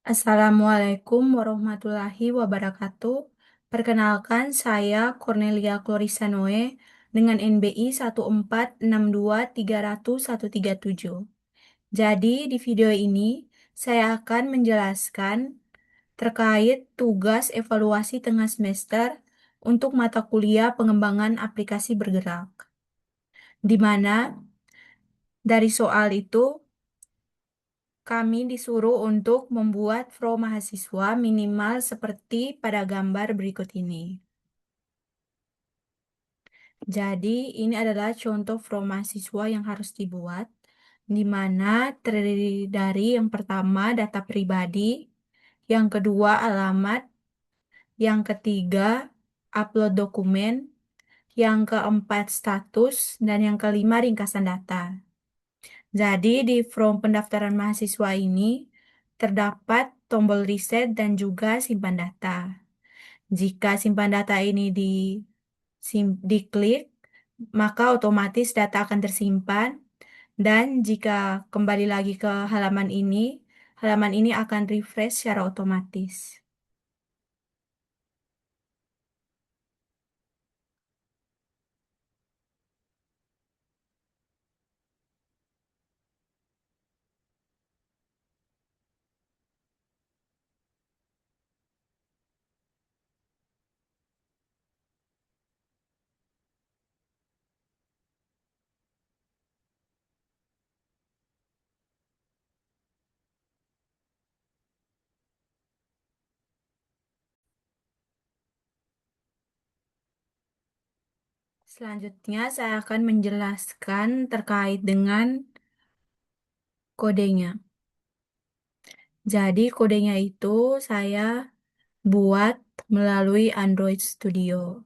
Assalamualaikum warahmatullahi wabarakatuh. Perkenalkan, saya Cornelia Clarissa Noe dengan NBI 146230137. Jadi, di video ini saya akan menjelaskan terkait tugas evaluasi tengah semester untuk mata kuliah pengembangan aplikasi bergerak, di mana dari soal itu kami disuruh untuk membuat flow mahasiswa minimal seperti pada gambar berikut ini. Jadi, ini adalah contoh flow mahasiswa yang harus dibuat, di mana terdiri dari yang pertama data pribadi, yang kedua alamat, yang ketiga upload dokumen, yang keempat status, dan yang kelima ringkasan data. Jadi di form pendaftaran mahasiswa ini terdapat tombol reset dan juga simpan data. Jika simpan data ini diklik, maka otomatis data akan tersimpan dan jika kembali lagi ke halaman ini akan refresh secara otomatis. Selanjutnya saya akan menjelaskan terkait dengan kodenya. Jadi kodenya itu saya buat melalui Android Studio.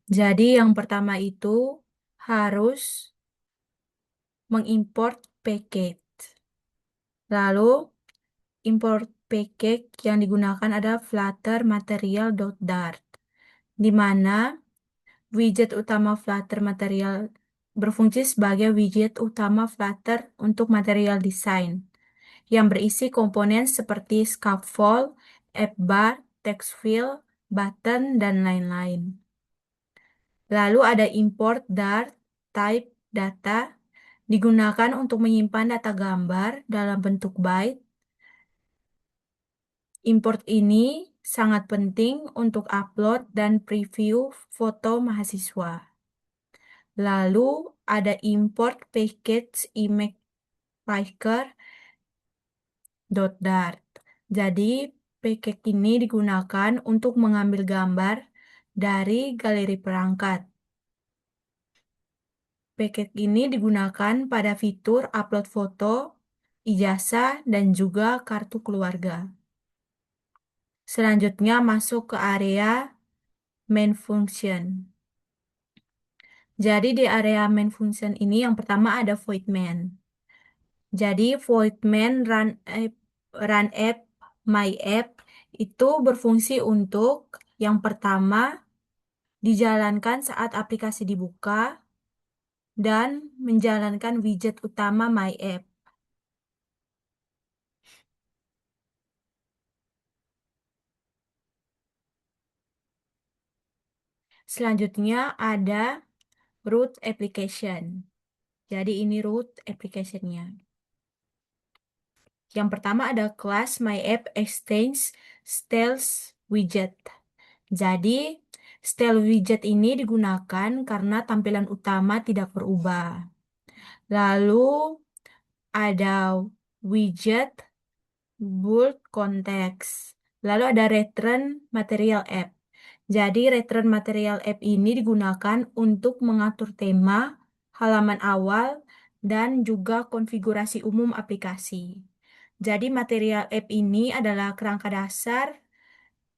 Jadi yang pertama itu harus mengimport package. Lalu import package yang digunakan adalah Flutter Material.dart, di mana widget utama Flutter Material berfungsi sebagai widget utama Flutter untuk material desain yang berisi komponen seperti scaffold, app bar, text field, button, dan lain-lain. Lalu ada import Dart type data digunakan untuk menyimpan data gambar dalam bentuk byte. Import ini sangat penting untuk upload dan preview foto mahasiswa. Lalu ada import package image picker.dart. Jadi package ini digunakan untuk mengambil gambar dari galeri perangkat. Package ini digunakan pada fitur upload foto, ijazah, dan juga kartu keluarga. Selanjutnya masuk ke area main function. Jadi di area main function ini yang pertama ada void main. Jadi void main run app my app itu berfungsi untuk yang pertama dijalankan saat aplikasi dibuka dan menjalankan widget utama my app. Selanjutnya ada root application. Jadi ini root application-nya. Yang pertama ada kelas MyAppExchange Styles Widget. Jadi style widget ini digunakan karena tampilan utama tidak berubah. Lalu ada widget bold context. Lalu ada return material app. Jadi return material app ini digunakan untuk mengatur tema, halaman awal, dan juga konfigurasi umum aplikasi. Jadi material app ini adalah kerangka dasar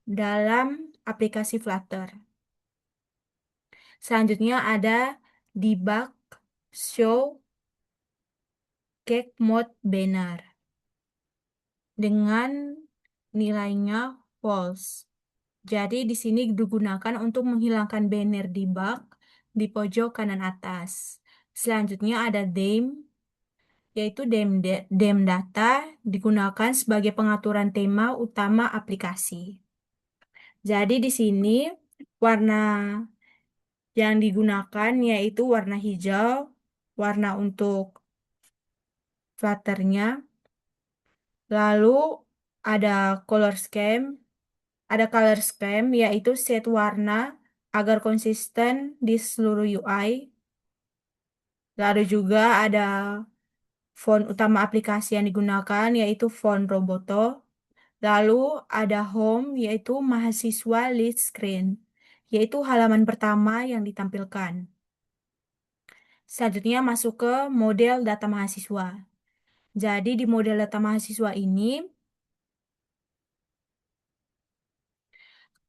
dalam aplikasi Flutter. Selanjutnya ada debug show cake mode banner dengan nilainya false. Jadi di sini digunakan untuk menghilangkan banner debug di pojok kanan atas. Selanjutnya ada theme yaitu dem data digunakan sebagai pengaturan tema utama aplikasi. Jadi di sini warna yang digunakan yaitu warna hijau, warna untuk Flutter-nya. Lalu ada color scheme, yaitu set warna agar konsisten di seluruh UI. Lalu juga ada font utama aplikasi yang digunakan yaitu font Roboto. Lalu ada home yaitu mahasiswa lead screen, yaitu halaman pertama yang ditampilkan. Selanjutnya masuk ke model data mahasiswa. Jadi di model data mahasiswa ini,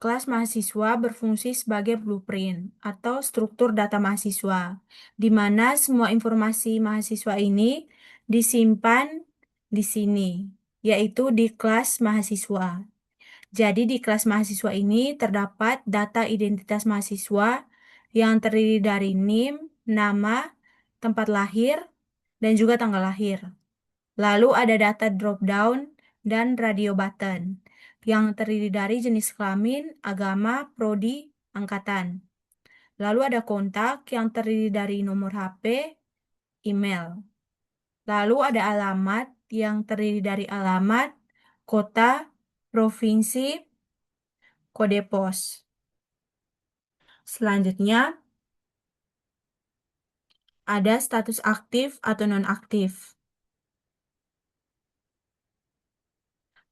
kelas mahasiswa berfungsi sebagai blueprint atau struktur data mahasiswa, di mana semua informasi mahasiswa ini disimpan di sini, yaitu di kelas mahasiswa. Jadi di kelas mahasiswa ini terdapat data identitas mahasiswa yang terdiri dari NIM, nama, tempat lahir, dan juga tanggal lahir. Lalu ada data drop-down dan radio button yang terdiri dari jenis kelamin, agama, prodi, angkatan. Lalu ada kontak yang terdiri dari nomor HP, email. Lalu ada alamat yang terdiri dari alamat, kota, provinsi, kode pos. Selanjutnya ada status aktif atau nonaktif.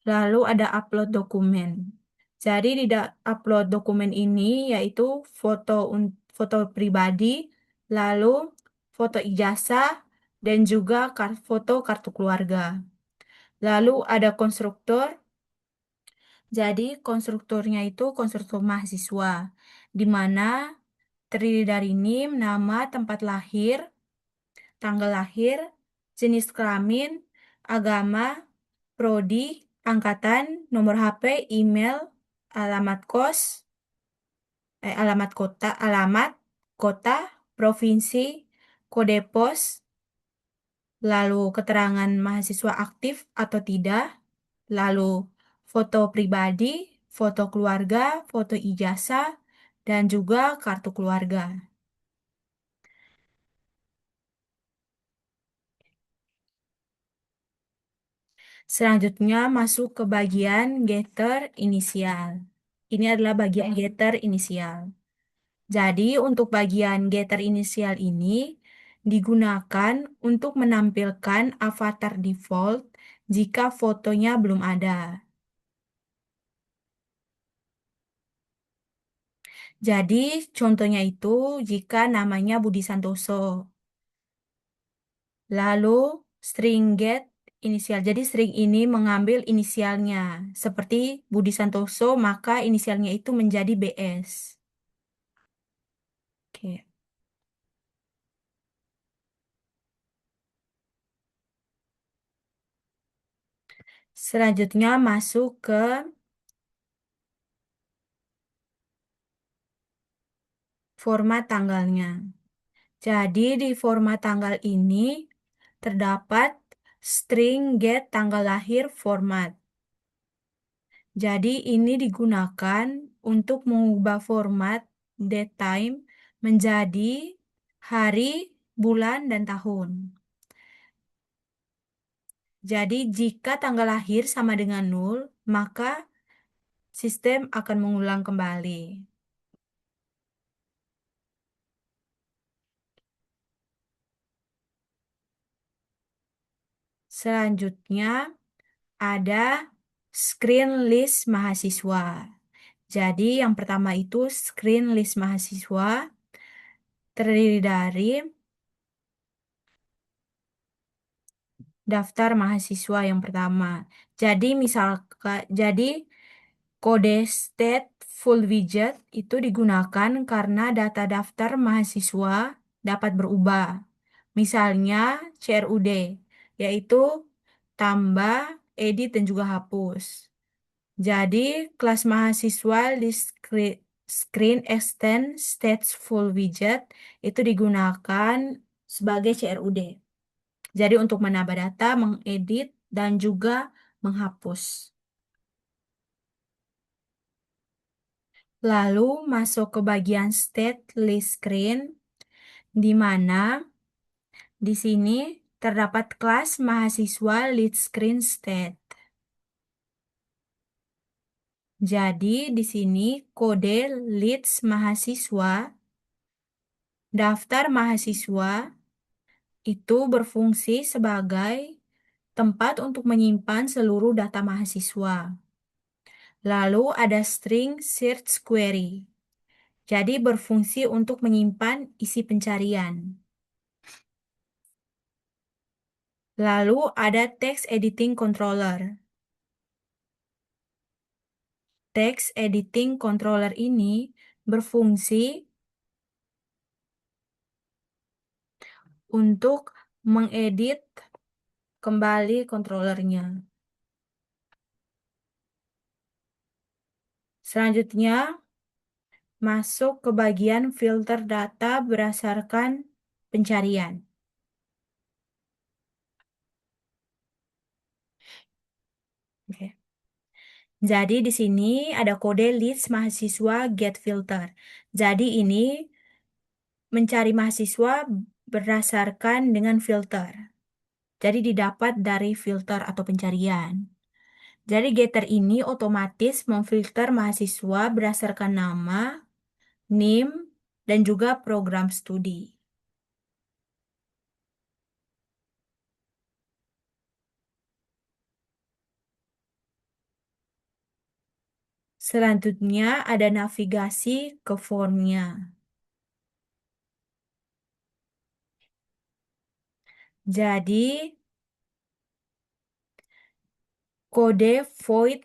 Lalu ada upload dokumen. Jadi di upload dokumen ini yaitu foto pribadi, lalu foto ijazah, dan juga foto kartu keluarga. Lalu ada konstruktor. Jadi konstruktornya itu konstruktor mahasiswa, di mana terdiri dari NIM, nama, tempat lahir, tanggal lahir, jenis kelamin, agama, prodi, angkatan, nomor HP, email, alamat kos, alamat kota, provinsi, kode pos, lalu keterangan mahasiswa aktif atau tidak, lalu foto pribadi, foto keluarga, foto ijazah, dan juga kartu keluarga. Selanjutnya masuk ke bagian getter inisial. Ini adalah bagian getter inisial. Jadi untuk bagian getter inisial ini digunakan untuk menampilkan avatar default jika fotonya belum ada. Jadi contohnya itu jika namanya Budi Santoso. Lalu string get inisial. Jadi string ini mengambil inisialnya. Seperti Budi Santoso, maka inisialnya itu menjadi BS. Oke. Selanjutnya masuk ke format tanggalnya. Jadi di format tanggal ini terdapat string get tanggal lahir format. Jadi ini digunakan untuk mengubah format date time menjadi hari, bulan, dan tahun. Jadi jika tanggal lahir sama dengan 0, maka sistem akan mengulang kembali. Selanjutnya ada screen list mahasiswa. Jadi yang pertama itu screen list mahasiswa terdiri dari daftar mahasiswa yang pertama. Jadi kode state full widget itu digunakan karena data daftar mahasiswa dapat berubah. Misalnya CRUD, yaitu tambah, edit, dan juga hapus. Jadi kelas mahasiswa list screen extend state full widget itu digunakan sebagai CRUD. Jadi untuk menambah data, mengedit, dan juga menghapus. Lalu masuk ke bagian state list screen, di mana di sini terdapat kelas mahasiswa list screen state. Jadi di sini kode leads mahasiswa, daftar mahasiswa itu berfungsi sebagai tempat untuk menyimpan seluruh data mahasiswa. Lalu ada string search query. Jadi berfungsi untuk menyimpan isi pencarian. Lalu ada text editing controller. Text editing controller ini berfungsi untuk mengedit kembali controllernya. Selanjutnya, masuk ke bagian filter data berdasarkan pencarian. Oke. Jadi di sini ada kode list mahasiswa get filter. Jadi ini mencari mahasiswa berdasarkan dengan filter. Jadi didapat dari filter atau pencarian. Jadi getter ini otomatis memfilter mahasiswa berdasarkan nama, NIM, dan juga program studi. Selanjutnya ada navigasi ke formnya. Jadi kode void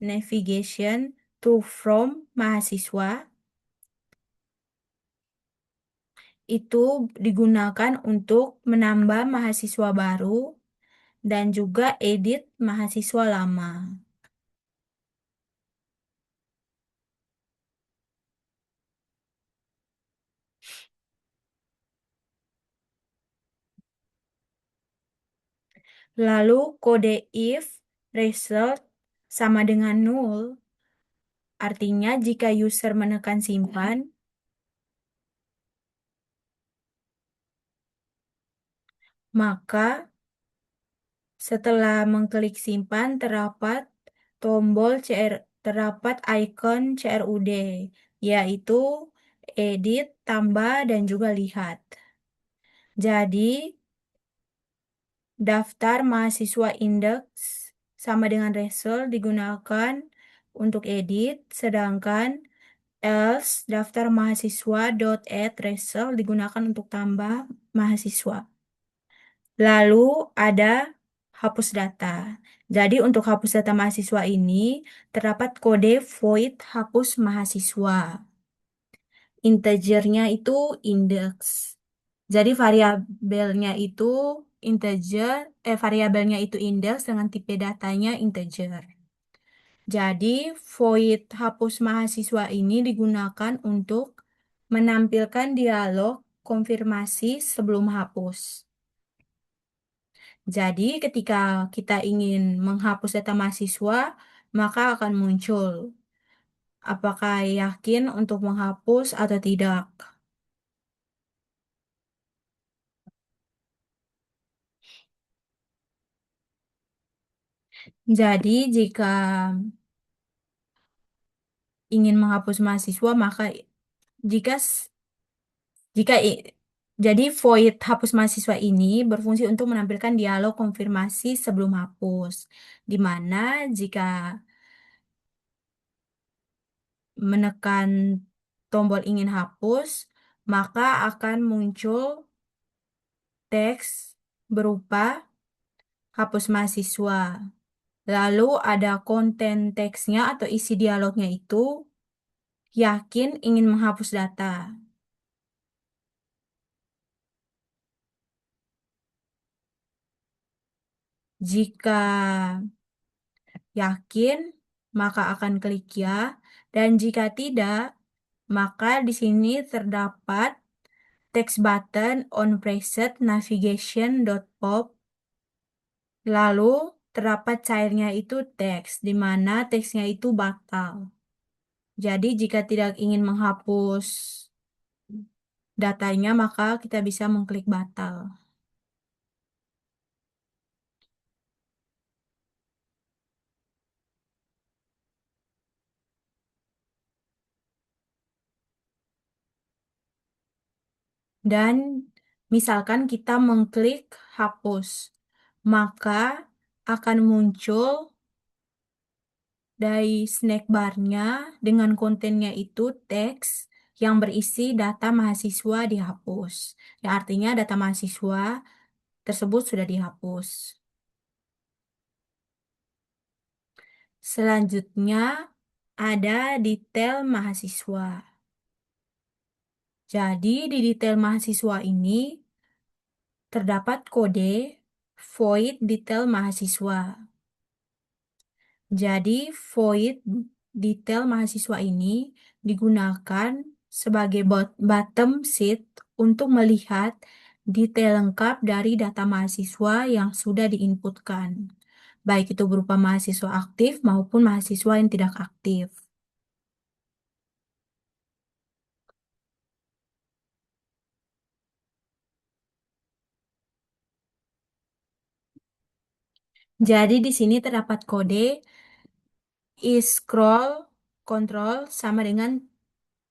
navigation to from mahasiswa itu digunakan untuk menambah mahasiswa baru dan juga edit mahasiswa lama. Lalu kode if result sama dengan null, artinya jika user menekan simpan, maka setelah mengklik simpan terdapat icon CRUD, yaitu edit, tambah, dan juga lihat. Jadi daftar mahasiswa indeks sama dengan result digunakan untuk edit, sedangkan else daftar mahasiswa .add result digunakan untuk tambah mahasiswa. Lalu ada hapus data. Jadi untuk hapus data mahasiswa ini terdapat kode void hapus mahasiswa. Integernya itu index. Jadi variabelnya itu index dengan tipe datanya integer. Jadi void hapus mahasiswa ini digunakan untuk menampilkan dialog konfirmasi sebelum hapus. Jadi ketika kita ingin menghapus data mahasiswa, maka akan muncul apakah yakin untuk menghapus atau tidak. Jadi jika ingin menghapus mahasiswa, maka jika jika i- jadi void hapus mahasiswa ini berfungsi untuk menampilkan dialog konfirmasi sebelum hapus, di mana jika menekan tombol ingin hapus, maka akan muncul teks berupa hapus mahasiswa. Lalu ada konten teksnya atau isi dialognya itu yakin ingin menghapus data. Jika yakin, maka akan klik ya. Dan jika tidak, maka di sini terdapat text button on preset navigation dot pop. Lalu terdapat cairnya itu teks, di mana teksnya itu batal. Jadi jika tidak ingin menghapus datanya, maka kita bisa mengklik batal. Dan misalkan kita mengklik hapus, maka akan muncul dari snack barnya dengan kontennya itu teks yang berisi data mahasiswa dihapus. Yang artinya data mahasiswa tersebut sudah dihapus. Selanjutnya ada detail mahasiswa. Jadi di detail mahasiswa ini terdapat kode void detail mahasiswa. Jadi void detail mahasiswa ini digunakan sebagai bottom sheet untuk melihat detail lengkap dari data mahasiswa yang sudah diinputkan, baik itu berupa mahasiswa aktif maupun mahasiswa yang tidak aktif. Jadi di sini terdapat kode is scroll control sama dengan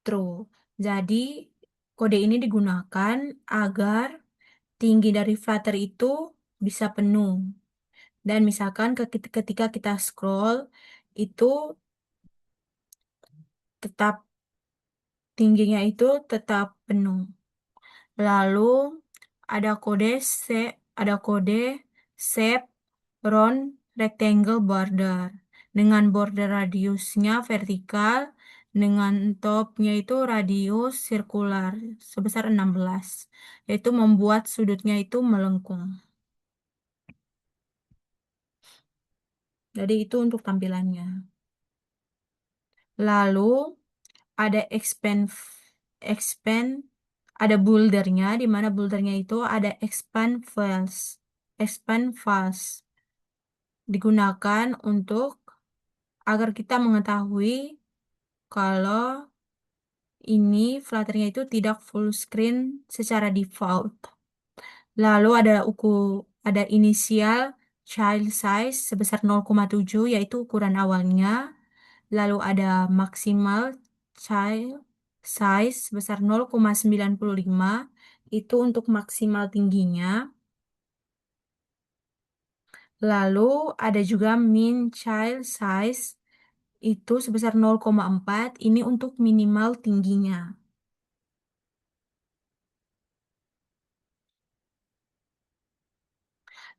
true. Jadi kode ini digunakan agar tinggi dari Flutter itu bisa penuh. Dan misalkan ketika kita scroll itu tetap tingginya itu tetap penuh. Lalu ada kode ada kode shape round rectangle border dengan border radiusnya vertikal dengan topnya itu radius sirkular sebesar 16, yaitu membuat sudutnya itu melengkung. Jadi itu untuk tampilannya. Lalu ada expand ada bouldernya, di mana bouldernya itu ada expand files digunakan untuk agar kita mengetahui kalau ini Flutternya itu tidak full screen secara default. Lalu ada inisial child size sebesar 0,7 yaitu ukuran awalnya. Lalu ada maksimal child size sebesar 0,95 itu untuk maksimal tingginya. Lalu ada juga min child size itu sebesar 0,4 ini untuk minimal tingginya.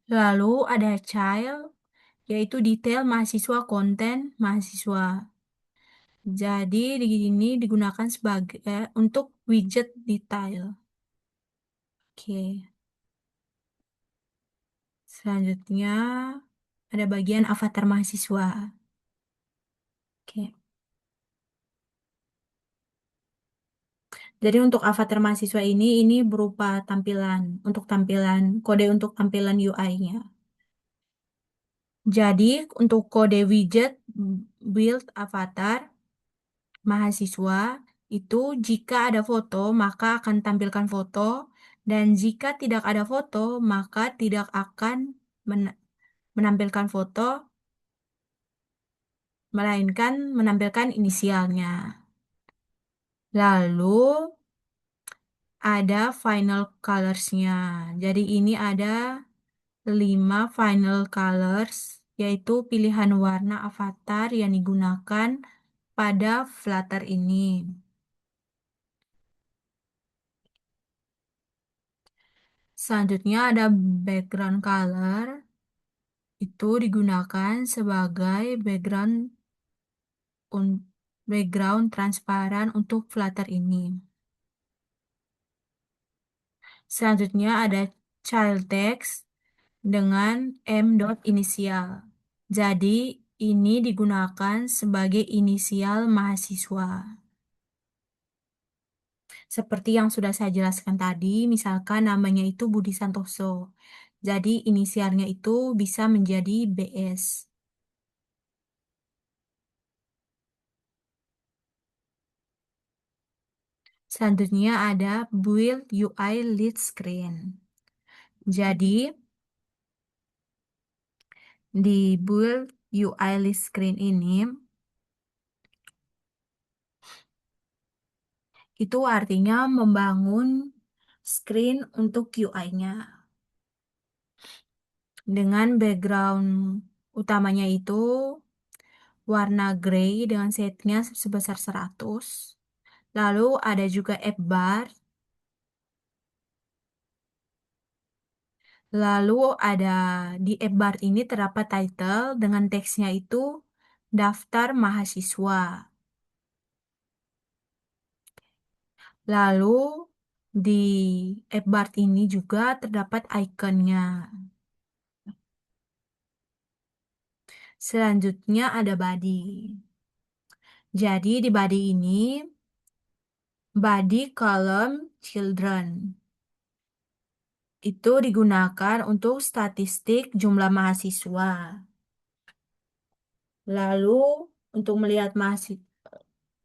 Lalu ada child yaitu detail mahasiswa konten mahasiswa. Jadi di sini digunakan sebagai untuk widget detail. Oke. Selanjutnya ada bagian avatar mahasiswa. Oke. Jadi untuk avatar mahasiswa ini berupa kode untuk tampilan UI-nya. Jadi untuk kode widget build avatar mahasiswa itu jika ada foto maka akan tampilkan foto dan jika tidak ada foto maka tidak akan menampilkan foto melainkan menampilkan inisialnya. Lalu ada final colors-nya. Jadi ini ada 5 final colors, yaitu pilihan warna avatar yang digunakan pada Flutter ini. Selanjutnya ada background color, itu digunakan sebagai background transparan untuk Flutter ini. Selanjutnya ada child text dengan inisial. Jadi ini digunakan sebagai inisial mahasiswa. Seperti yang sudah saya jelaskan tadi, misalkan namanya itu Budi Santoso. Jadi inisialnya itu bisa menjadi BS. Selanjutnya ada Build UI Lead Screen. Jadi di Build UI Lead Screen ini, itu artinya membangun screen untuk UI-nya. Dengan background utamanya itu warna grey dengan setnya sebesar 100. Lalu ada juga app bar. Lalu ada di app bar ini terdapat title dengan teksnya itu daftar mahasiswa. Lalu di app bar ini juga terdapat ikonnya. Selanjutnya ada body. Jadi di body ini body column children itu digunakan untuk statistik jumlah mahasiswa. Lalu untuk melihat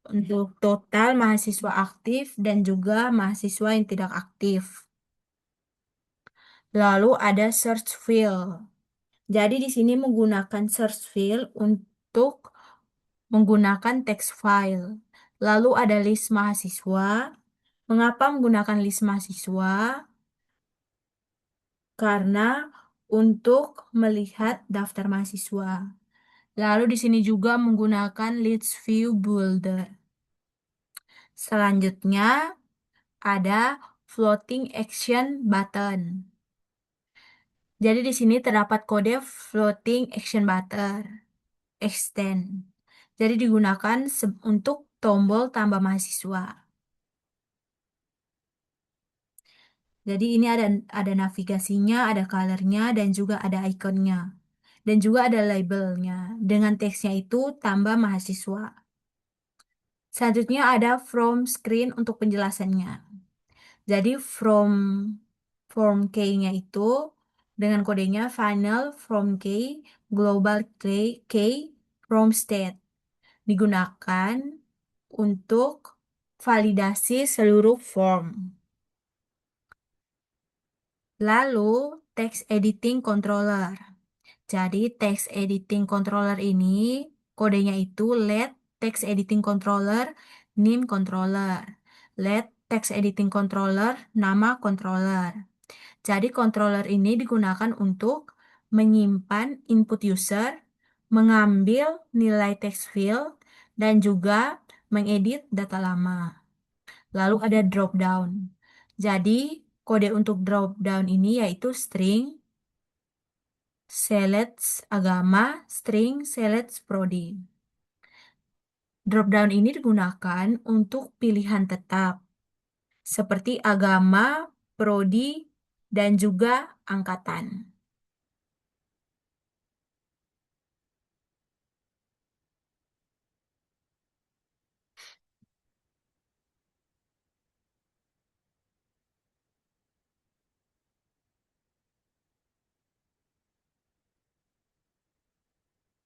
untuk total mahasiswa aktif dan juga mahasiswa yang tidak aktif. Lalu ada search field. Jadi di sini menggunakan search field untuk menggunakan text file. Lalu ada list mahasiswa. Mengapa menggunakan list mahasiswa? Karena untuk melihat daftar mahasiswa. Lalu di sini juga menggunakan list view builder. Selanjutnya ada floating action button. Jadi di sini terdapat kode floating action button extend. Jadi digunakan untuk tombol tambah mahasiswa. Jadi ini ada navigasinya, ada colornya, dan juga ada ikonnya. Dan juga ada labelnya. Dengan teksnya itu tambah mahasiswa. Selanjutnya ada from screen untuk penjelasannya. Jadi from key-nya itu dengan kodenya final from key global key from state digunakan untuk validasi seluruh form. Lalu text editing controller. Jadi text editing controller ini kodenya itu let text editing controller name controller. Let text editing controller nama controller. Jadi controller ini digunakan untuk menyimpan input user, mengambil nilai text field, dan juga mengedit data lama. Lalu ada drop down. Jadi kode untuk drop down ini yaitu string, select agama, string, select prodi. Drop down ini digunakan untuk pilihan tetap seperti agama, prodi, dan juga angkatan.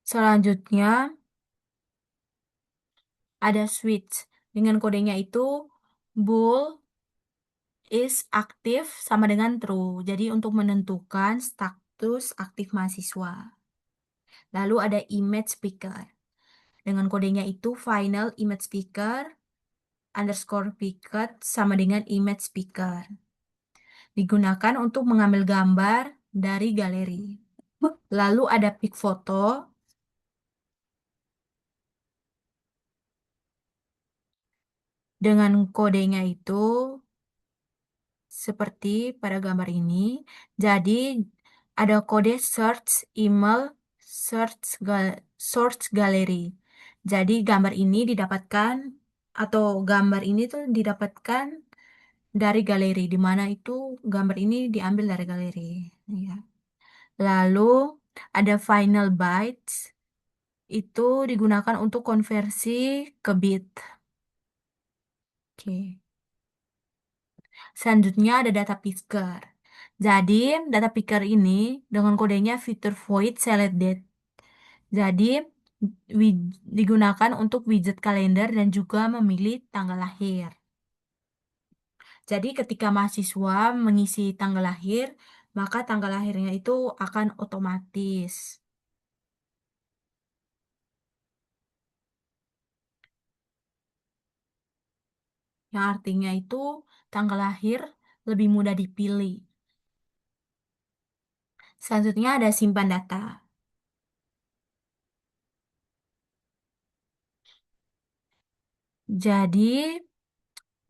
Selanjutnya ada switch. Dengan kodenya itu bool is aktif sama dengan true. Jadi untuk menentukan status aktif mahasiswa. Lalu ada image speaker. Dengan kodenya itu final image speaker underscore picket sama dengan image speaker. Digunakan untuk mengambil gambar dari galeri. Lalu ada pick foto. Dengan kodenya itu seperti pada gambar ini. Jadi ada kode search email search gallery. Jadi gambar ini didapatkan atau gambar ini tuh didapatkan dari galeri di mana itu gambar ini diambil dari galeri ya. Lalu ada final bytes itu digunakan untuk konversi ke bit. Oke. Selanjutnya ada data picker. Jadi, data picker ini dengan kodenya fitur void selected. Jadi, digunakan untuk widget kalender dan juga memilih tanggal lahir. Jadi, ketika mahasiswa mengisi tanggal lahir, maka tanggal lahirnya itu akan otomatis. Yang artinya itu tanggal lahir lebih mudah dipilih. Selanjutnya ada simpan data. Jadi,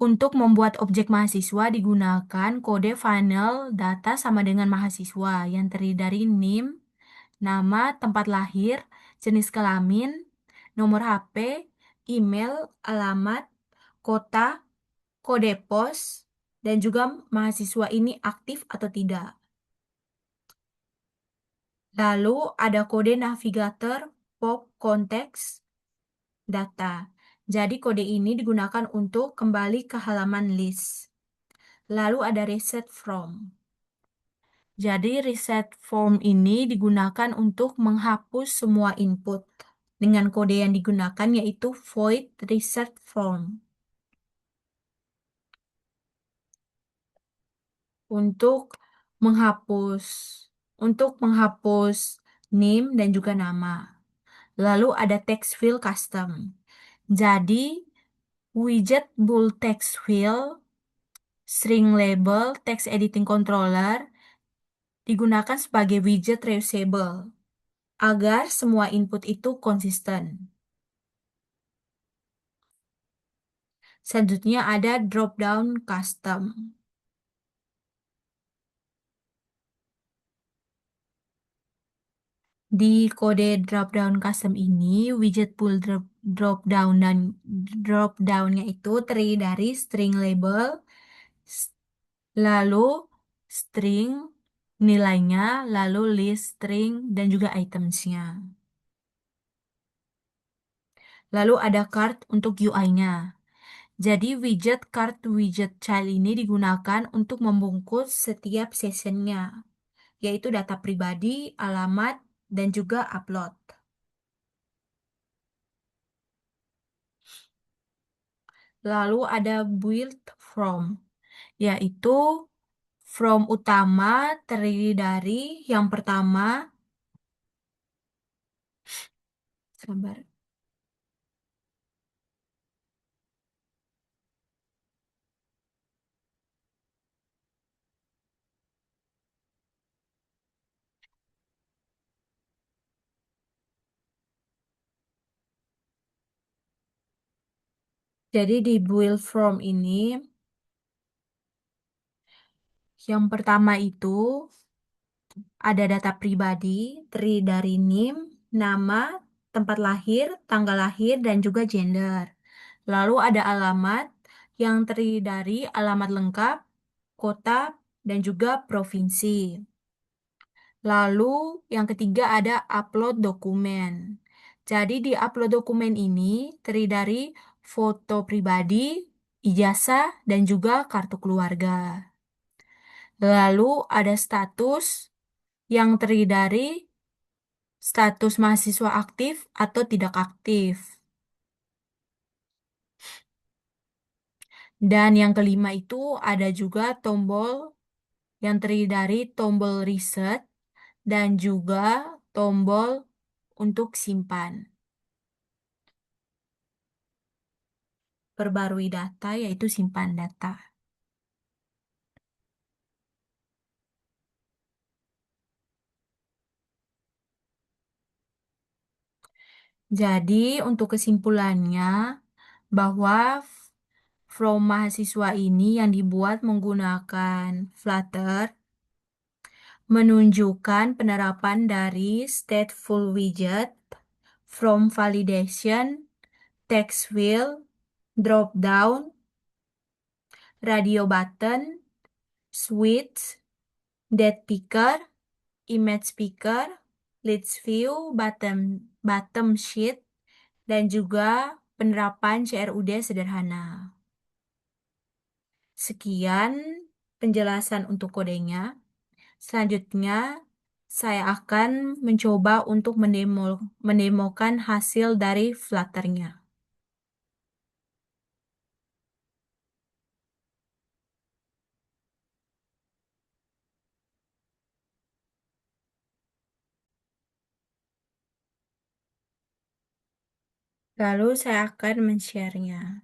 untuk membuat objek mahasiswa digunakan kode final data sama dengan mahasiswa yang terdiri dari NIM, nama, tempat lahir, jenis kelamin, nomor HP, email, alamat, kota, kode pos, dan juga mahasiswa ini aktif atau tidak. Lalu ada kode navigator pop konteks data. Jadi kode ini digunakan untuk kembali ke halaman list. Lalu ada reset from. Jadi reset form ini digunakan untuk menghapus semua input dengan kode yang digunakan yaitu void reset form untuk menghapus name dan juga nama. Lalu ada text field custom. Jadi widget bold text field, string label, text editing controller digunakan sebagai widget reusable agar semua input itu konsisten. Selanjutnya ada drop down custom. Di kode drop down custom ini, widget pull drop down dan drop downnya itu terdiri dari string label, s- lalu string nilainya, lalu list string dan juga itemsnya. Lalu ada card untuk UI-nya. Jadi widget card widget child ini digunakan untuk membungkus setiap sessionnya, yaitu data pribadi, alamat, dan juga upload. Lalu ada build from, yaitu from utama terdiri dari yang pertama, sabar. Jadi di build from ini, yang pertama itu ada data pribadi terdiri dari NIM, nama, tempat lahir, tanggal lahir, dan juga gender. Lalu ada alamat yang terdiri dari alamat lengkap, kota, dan juga provinsi. Lalu yang ketiga ada upload dokumen. Jadi di upload dokumen ini terdiri dari foto pribadi, ijazah, dan juga kartu keluarga. Lalu ada status yang terdiri dari status mahasiswa aktif atau tidak aktif. Dan yang kelima itu ada juga tombol yang terdiri dari tombol reset dan juga tombol untuk simpan. Perbarui data yaitu simpan data. Jadi untuk kesimpulannya bahwa from mahasiswa ini yang dibuat menggunakan Flutter menunjukkan penerapan dari stateful widget, from validation, text field, drop down, radio button, switch, date picker, image picker, list view, bottom sheet, dan juga penerapan CRUD sederhana. Sekian penjelasan untuk kodenya. Selanjutnya, saya akan mencoba untuk mendemokan hasil dari Flutter-nya. Lalu saya akan men-share-nya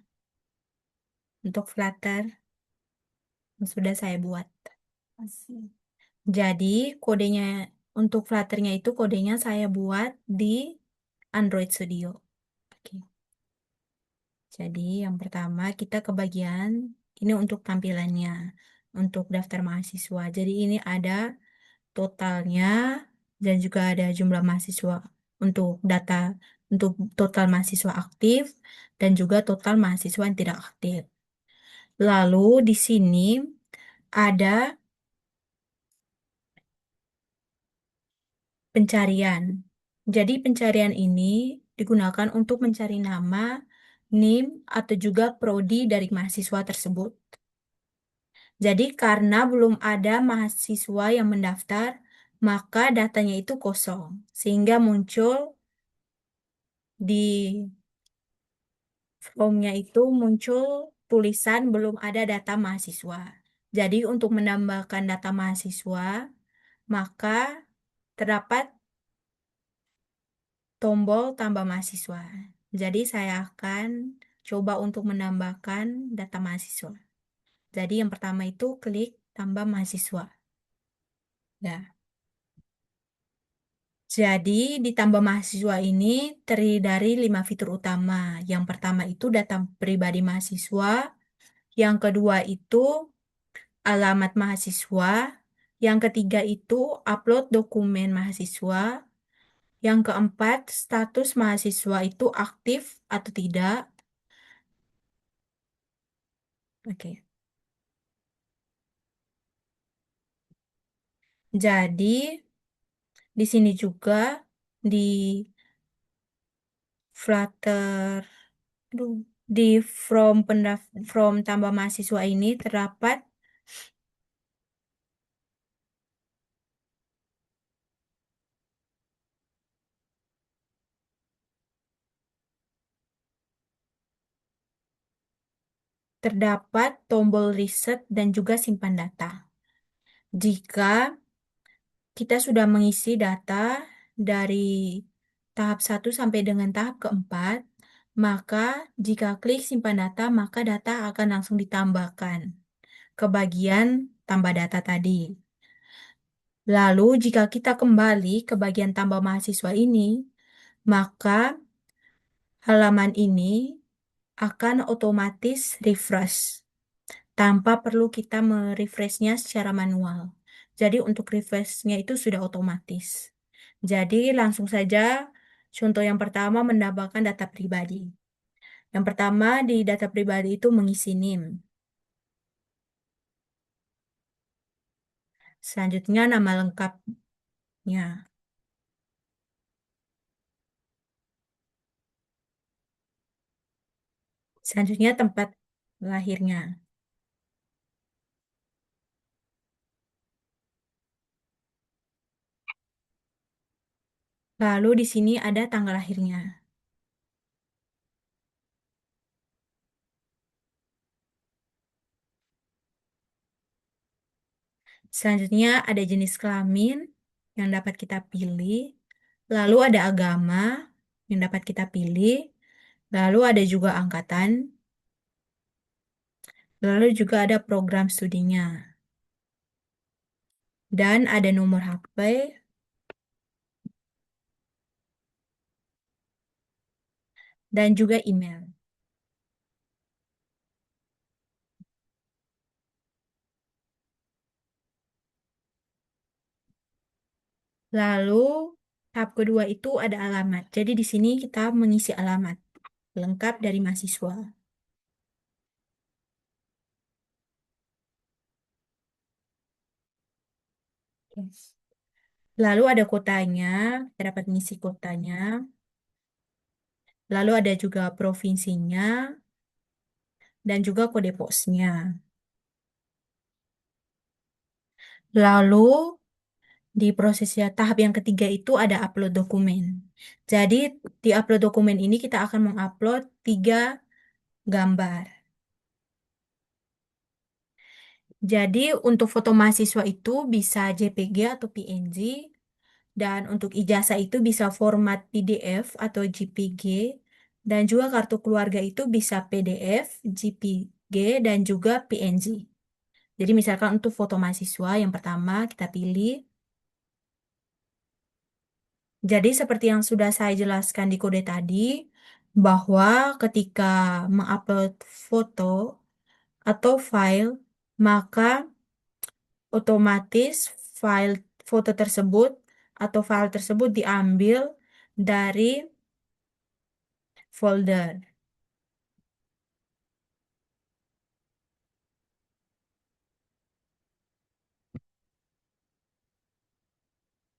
untuk Flutter yang sudah saya buat. Jadi, kodenya untuk Flutter-nya itu kodenya saya buat di Android Studio. Oke. Jadi, yang pertama kita ke bagian ini untuk tampilannya, untuk daftar mahasiswa. Jadi, ini ada totalnya dan juga ada jumlah mahasiswa untuk data untuk total mahasiswa aktif dan juga total mahasiswa yang tidak aktif. Lalu di sini ada pencarian. Jadi pencarian ini digunakan untuk mencari nama, NIM, atau juga prodi dari mahasiswa tersebut. Jadi karena belum ada mahasiswa yang mendaftar, maka datanya itu kosong. Sehingga muncul di formnya itu muncul tulisan belum ada data mahasiswa. Jadi untuk menambahkan data mahasiswa, maka terdapat tombol tambah mahasiswa. Jadi saya akan coba untuk menambahkan data mahasiswa. Jadi yang pertama itu klik tambah mahasiswa. Ya. Jadi ditambah mahasiswa ini terdiri dari 5 fitur utama. Yang pertama itu data pribadi mahasiswa. Yang kedua itu alamat mahasiswa. Yang ketiga itu upload dokumen mahasiswa. Yang keempat, status mahasiswa itu aktif atau tidak. Oke. Jadi, di sini juga di Flutter, aduh, di from tambah mahasiswa ini terdapat tombol reset dan juga simpan data. Jika kita sudah mengisi data dari tahap 1 sampai dengan tahap keempat, maka jika klik simpan data, maka data akan langsung ditambahkan ke bagian tambah data tadi. Lalu jika kita kembali ke bagian tambah mahasiswa ini, maka halaman ini akan otomatis refresh tanpa perlu kita merefreshnya secara manual. Jadi untuk refreshnya itu sudah otomatis. Jadi langsung saja contoh yang pertama menambahkan data pribadi. Yang pertama di data pribadi itu mengisi NIM. Selanjutnya nama lengkapnya. Selanjutnya tempat lahirnya. Lalu di sini ada tanggal lahirnya. Selanjutnya ada jenis kelamin yang dapat kita pilih. Lalu ada agama yang dapat kita pilih. Lalu ada juga angkatan. Lalu juga ada program studinya. Dan ada nomor HP dan juga email. Lalu tahap kedua itu ada alamat. Jadi di sini kita mengisi alamat lengkap dari mahasiswa. Yes. Lalu ada kotanya, kita dapat mengisi kotanya. Lalu ada juga provinsinya dan juga kode posnya. Lalu di prosesnya tahap yang ketiga itu ada upload dokumen. Jadi di upload dokumen ini kita akan mengupload 3 gambar. Jadi untuk foto mahasiswa itu bisa JPG atau PNG, dan untuk ijazah itu bisa format PDF atau JPG, dan juga kartu keluarga itu bisa PDF, JPG, dan juga PNG. Jadi misalkan untuk foto mahasiswa yang pertama kita pilih. Jadi seperti yang sudah saya jelaskan di kode tadi, bahwa ketika mengupload foto atau file, maka otomatis file foto tersebut atau file tersebut diambil dari folder.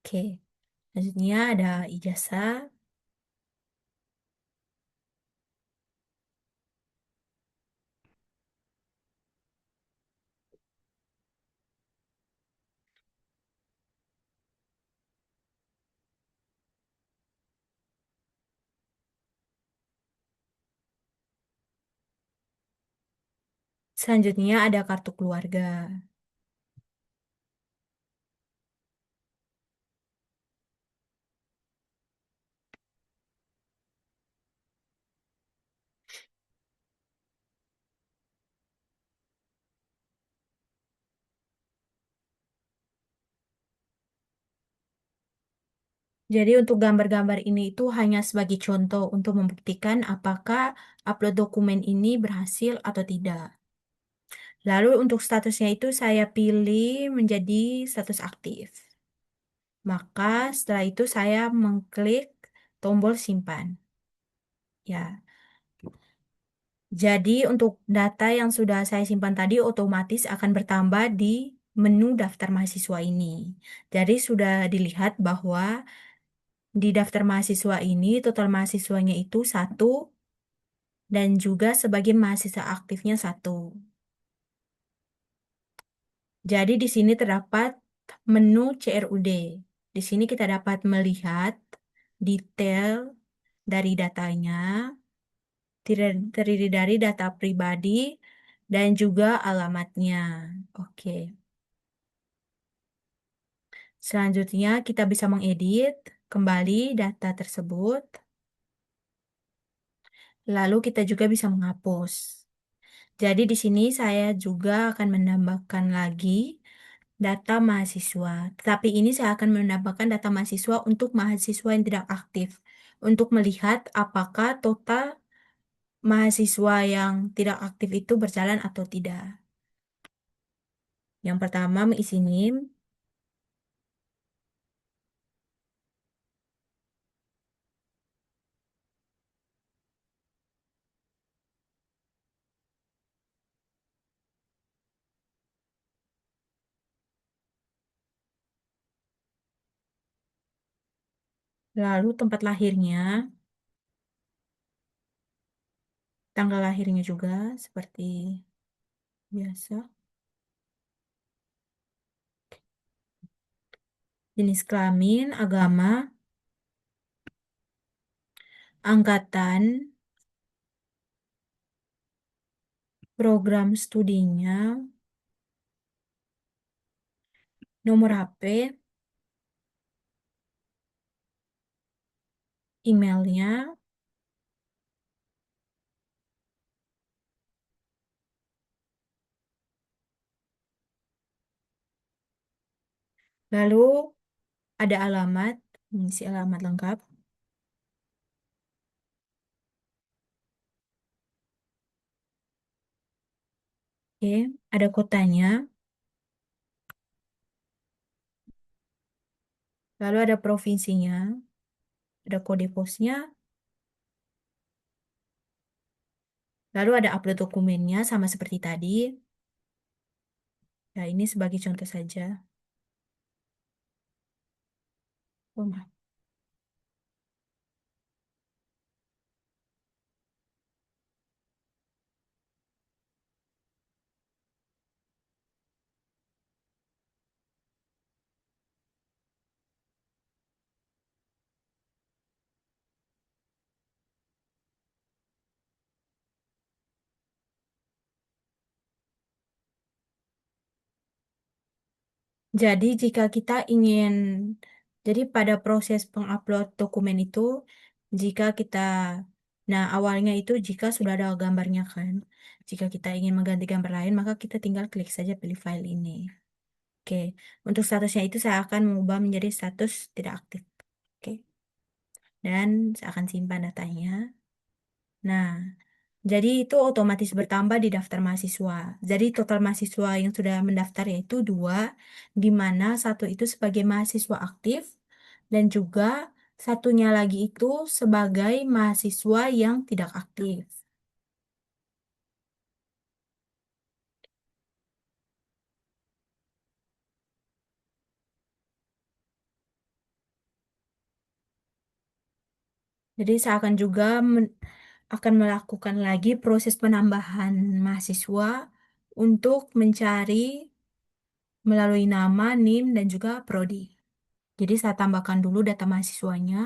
Oke, selanjutnya ada ijazah. Selanjutnya ada kartu keluarga. Jadi untuk gambar-gambar ini itu hanya sebagai contoh untuk membuktikan apakah upload dokumen ini berhasil atau tidak. Lalu untuk statusnya itu saya pilih menjadi status aktif. Maka setelah itu saya mengklik tombol simpan. Ya, jadi untuk data yang sudah saya simpan tadi otomatis akan bertambah di menu daftar mahasiswa ini. Jadi sudah dilihat bahwa di daftar mahasiswa ini total mahasiswanya itu 1 dan juga sebagai mahasiswa aktifnya 1. Jadi di sini terdapat menu CRUD. Di sini kita dapat melihat detail dari datanya, terdiri dari data pribadi dan juga alamatnya. Oke. Selanjutnya kita bisa mengedit kembali data tersebut. Lalu kita juga bisa menghapus. Jadi di sini saya juga akan menambahkan lagi data mahasiswa. Tetapi ini saya akan menambahkan data mahasiswa untuk mahasiswa yang tidak aktif. Untuk melihat apakah total mahasiswa yang tidak aktif itu berjalan atau tidak. Yang pertama mengisi NIM, lalu tempat lahirnya, tanggal lahirnya juga seperti biasa. Jenis kelamin, agama, angkatan, program studinya, nomor HP, emailnya, lalu ada alamat, mengisi alamat lengkap. Oke, ada kotanya, lalu ada provinsinya, ada kode posnya, lalu ada upload dokumennya sama seperti tadi. Ya, ini sebagai contoh saja. Oh, maaf. Jadi jika kita ingin, jadi pada proses pengupload dokumen itu, jika kita, nah awalnya itu jika sudah ada gambarnya kan, jika kita ingin mengganti gambar lain, maka kita tinggal klik saja pilih file ini. Oke, untuk statusnya itu saya akan mengubah menjadi status tidak aktif. Oke, dan saya akan simpan datanya. Nah, jadi itu otomatis bertambah di daftar mahasiswa. Jadi total mahasiswa yang sudah mendaftar yaitu dua, di mana satu itu sebagai mahasiswa aktif dan juga satunya lagi itu sebagai mahasiswa yang tidak aktif. Jadi saya akan juga akan melakukan lagi proses penambahan mahasiswa untuk mencari melalui nama, NIM, dan juga prodi. Jadi saya tambahkan dulu data mahasiswanya.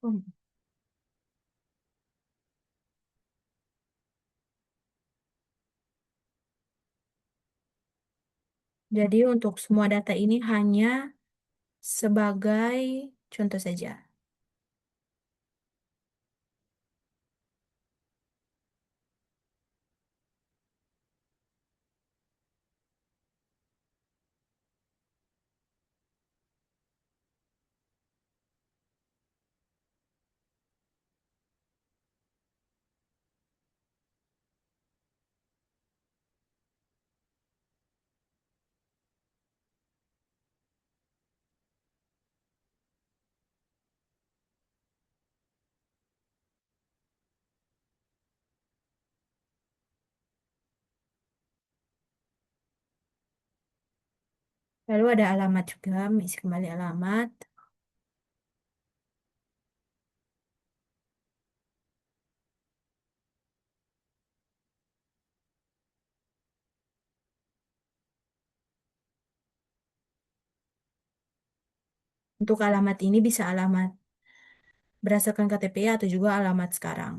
Hmm. Jadi untuk semua data ini hanya sebagai contoh saja. Lalu ada alamat juga, isi kembali alamat. Untuk alamat ini bisa alamat berdasarkan KTP atau juga alamat sekarang.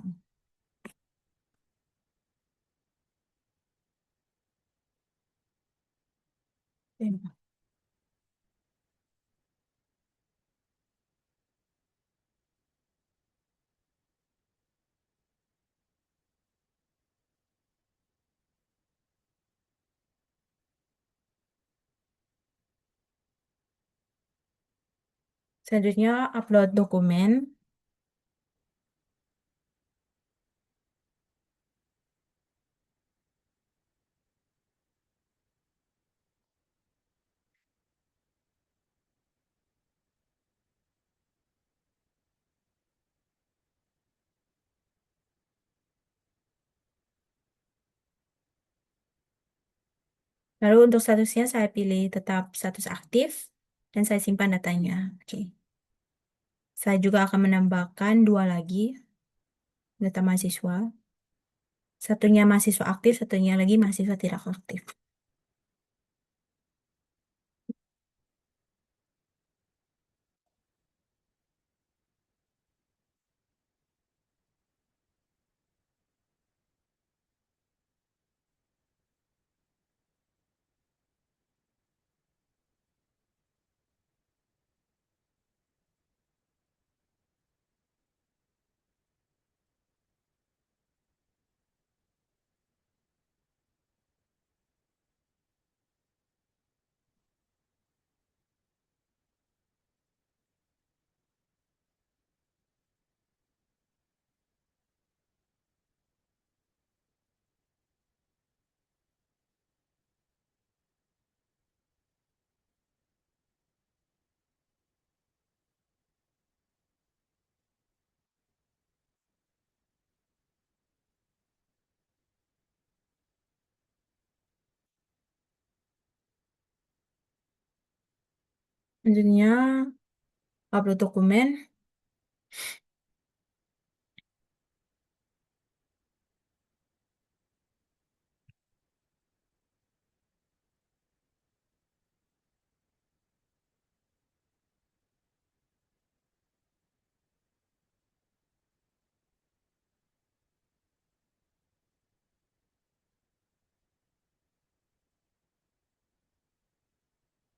Selanjutnya upload dokumen. Lalu untuk statusnya saya pilih tetap status aktif dan saya simpan datanya. Oke. Saya juga akan menambahkan dua lagi data mahasiswa. Satunya mahasiswa aktif, satunya lagi mahasiswa tidak aktif. Selanjutnya upload dokumen.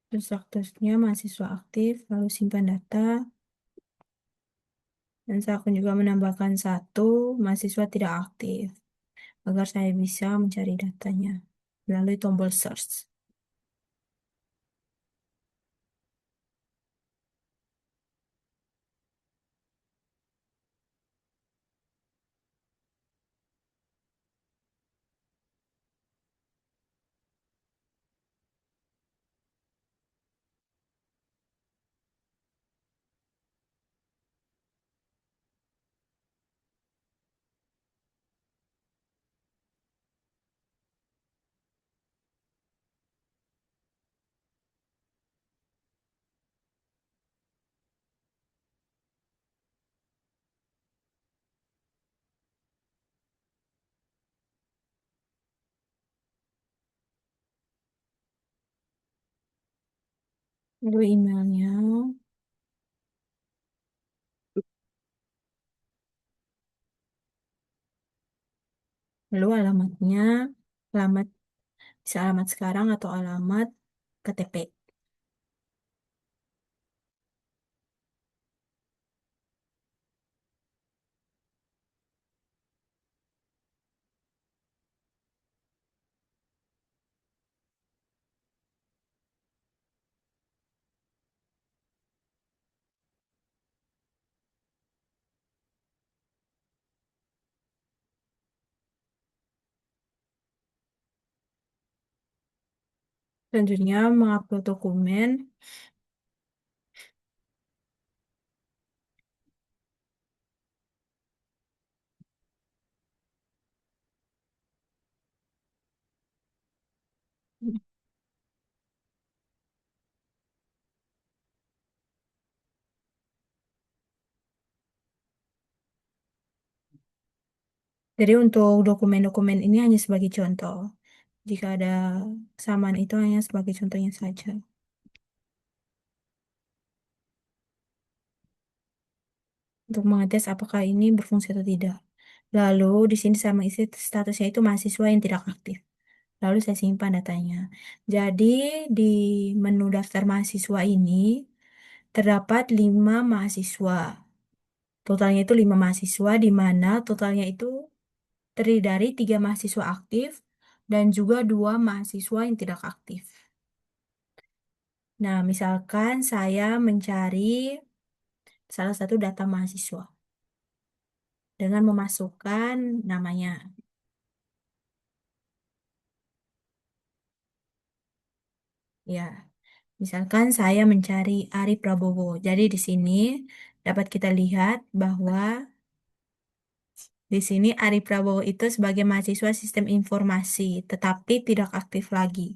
Terus statusnya mahasiswa aktif, lalu simpan data. Dan saya akan juga menambahkan satu mahasiswa tidak aktif agar saya bisa mencari datanya melalui tombol search. Lalu emailnya, lalu alamatnya, alamat bisa alamat sekarang atau alamat KTP. Selanjutnya mengupload dokumen. Jadi untuk dokumen-dokumen ini hanya sebagai contoh. Jika ada kesamaan itu hanya sebagai contohnya saja. Untuk mengetes apakah ini berfungsi atau tidak. Lalu di sini saya mengisi statusnya itu mahasiswa yang tidak aktif. Lalu saya simpan datanya. Jadi di menu daftar mahasiswa ini terdapat 5 mahasiswa. Totalnya itu 5 mahasiswa di mana totalnya itu terdiri dari 3 mahasiswa aktif dan juga 2 mahasiswa yang tidak aktif. Nah, misalkan saya mencari salah satu data mahasiswa dengan memasukkan namanya. Ya, misalkan saya mencari Ari Prabowo. Jadi di sini dapat kita lihat bahwa di sini Ari Prabowo itu sebagai mahasiswa sistem informasi, tetapi tidak aktif lagi.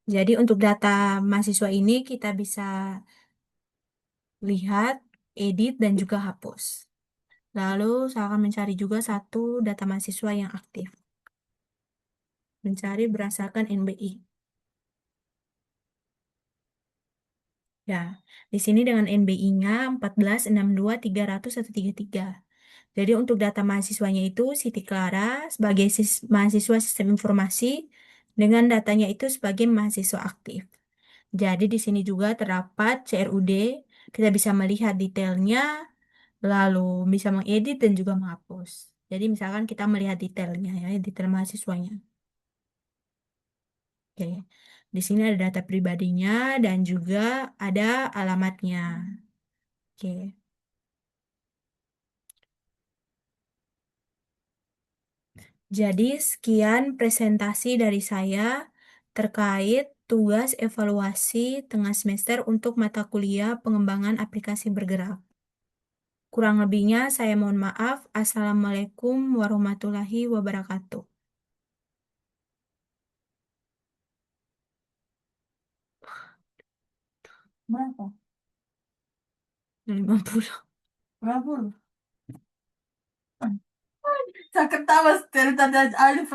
Jadi untuk data mahasiswa ini kita bisa lihat, edit, dan juga hapus. Lalu saya akan mencari juga satu data mahasiswa yang aktif. Mencari berdasarkan NBI. Ya, di sini dengan NBI-nya 1462300133. Jadi untuk data mahasiswanya itu Siti Clara sebagai mahasiswa sistem informasi dengan datanya itu sebagai mahasiswa aktif. Jadi di sini juga terdapat CRUD, kita bisa melihat detailnya, lalu bisa mengedit dan juga menghapus. Jadi misalkan kita melihat detailnya ya, detail mahasiswanya. Oke. Di sini ada data pribadinya dan juga ada alamatnya. Oke. Jadi sekian presentasi dari saya terkait tugas evaluasi tengah semester untuk mata kuliah pengembangan aplikasi bergerak. Kurang lebihnya saya mohon maaf. Assalamualaikum warahmatullahi wabarakatuh. Berapa? 50. Berapa? Saya ketawa dari tadi Alif